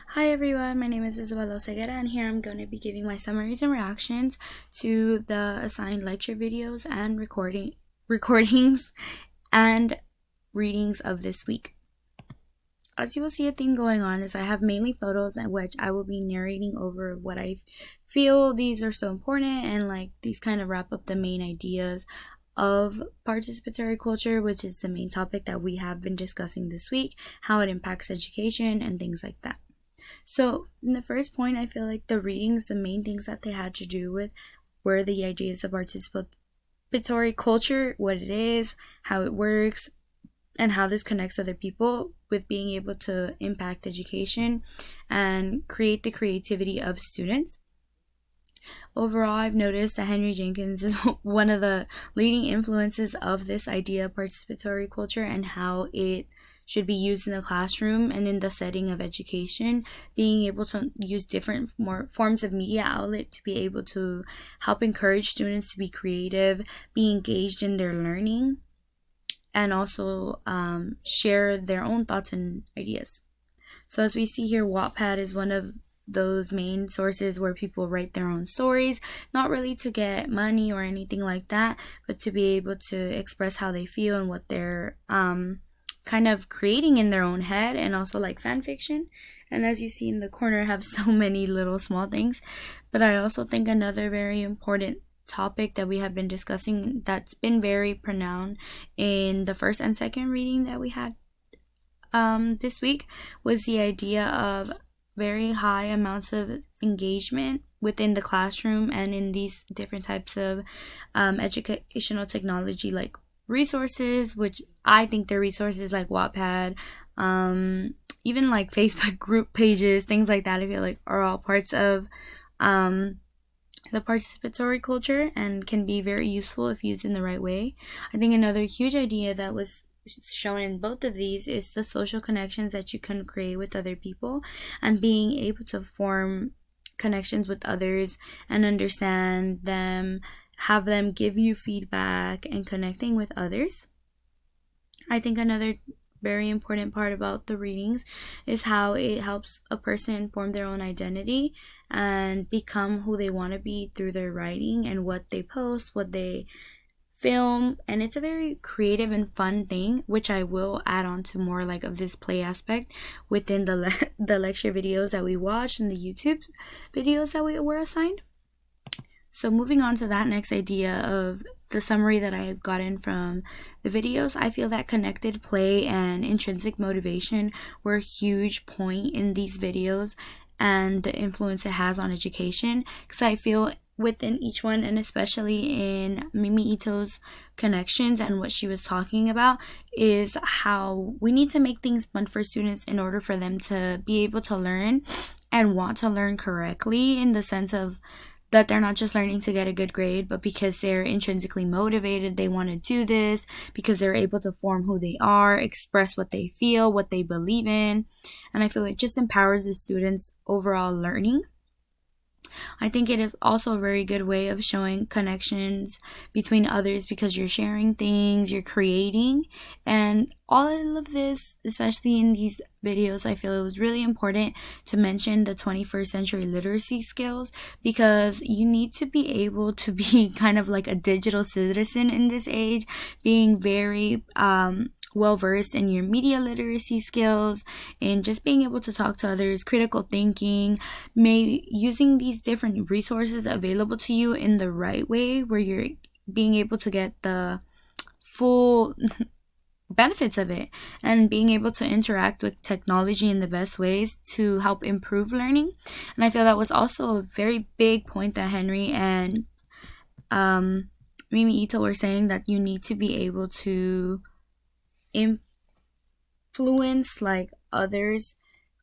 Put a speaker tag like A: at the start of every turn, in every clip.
A: Hi everyone, my name is Isabella Ceguera, and here I'm going to be giving my summaries and reactions to the assigned lecture videos and recordings and readings of this week. As you will see, a theme going on is I have mainly photos in which I will be narrating over what I feel these are so important, and these kind of wrap up the main ideas of participatory culture, which is the main topic that we have been discussing this week, how it impacts education and things like that. So in the first point, I feel like the readings, the main things that they had to do with were the ideas of participatory culture, what it is, how it works, and how this connects other people with being able to impact education and create the creativity of students. Overall, I've noticed that Henry Jenkins is one of the leading influences of this idea of participatory culture and how it should be used in the classroom and in the setting of education, being able to use different more forms of media outlet to be able to help encourage students to be creative, be engaged in their learning, and also share their own thoughts and ideas. So as we see here, Wattpad is one of those main sources where people write their own stories, not really to get money or anything like that, but to be able to express how they feel and what they're kind of creating in their own head, and also like fan fiction. And as you see in the corner, I have so many little small things. But I also think another very important topic that we have been discussing that's been very pronounced in the first and second reading that we had this week was the idea of very high amounts of engagement within the classroom and in these different types of educational technology, like resources, which I think they're resources like Wattpad, even like Facebook group pages, things like that, I feel like are all parts of the participatory culture and can be very useful if used in the right way. I think another huge idea that was shown in both of these is the social connections that you can create with other people and being able to form connections with others and understand them, have them give you feedback, and connecting with others. I think another very important part about the readings is how it helps a person form their own identity and become who they want to be through their writing and what they post, what they film. And it's a very creative and fun thing, which I will add on to more like of this play aspect within the lecture videos that we watched and the YouTube videos that we were assigned. So moving on to that next idea of the summary that I've gotten from the videos, I feel that connected play and intrinsic motivation were a huge point in these videos and the influence it has on education, because I feel within each one, and especially in Mimi Ito's connections and what she was talking about, is how we need to make things fun for students in order for them to be able to learn and want to learn correctly, in the sense of that they're not just learning to get a good grade, but because they're intrinsically motivated, they want to do this because they're able to form who they are, express what they feel, what they believe in. And I feel it just empowers the students' overall learning. I think it is also a very good way of showing connections between others because you're sharing things, you're creating, and all of this, especially in these videos, I feel it was really important to mention the 21st century literacy skills, because you need to be able to be kind of like a digital citizen in this age, being very well versed in your media literacy skills and just being able to talk to others, critical thinking, maybe using these different resources available to you in the right way where you're being able to get the full benefits of it, and being able to interact with technology in the best ways to help improve learning. And I feel that was also a very big point that Henry and Mimi Ito were saying, that you need to be able to influence like others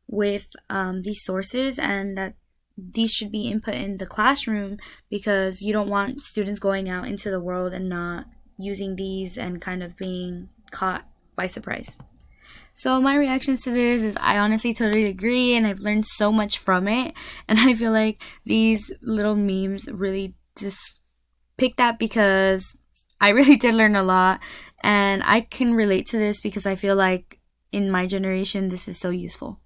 A: with these sources, and that these should be input in the classroom, because you don't want students going out into the world and not using these and kind of being caught by surprise. So my reactions to this is I honestly totally agree, and I've learned so much from it, and I feel like these little memes really just picked that because I really did learn a lot, and I can relate to this because I feel like in my generation this is so useful.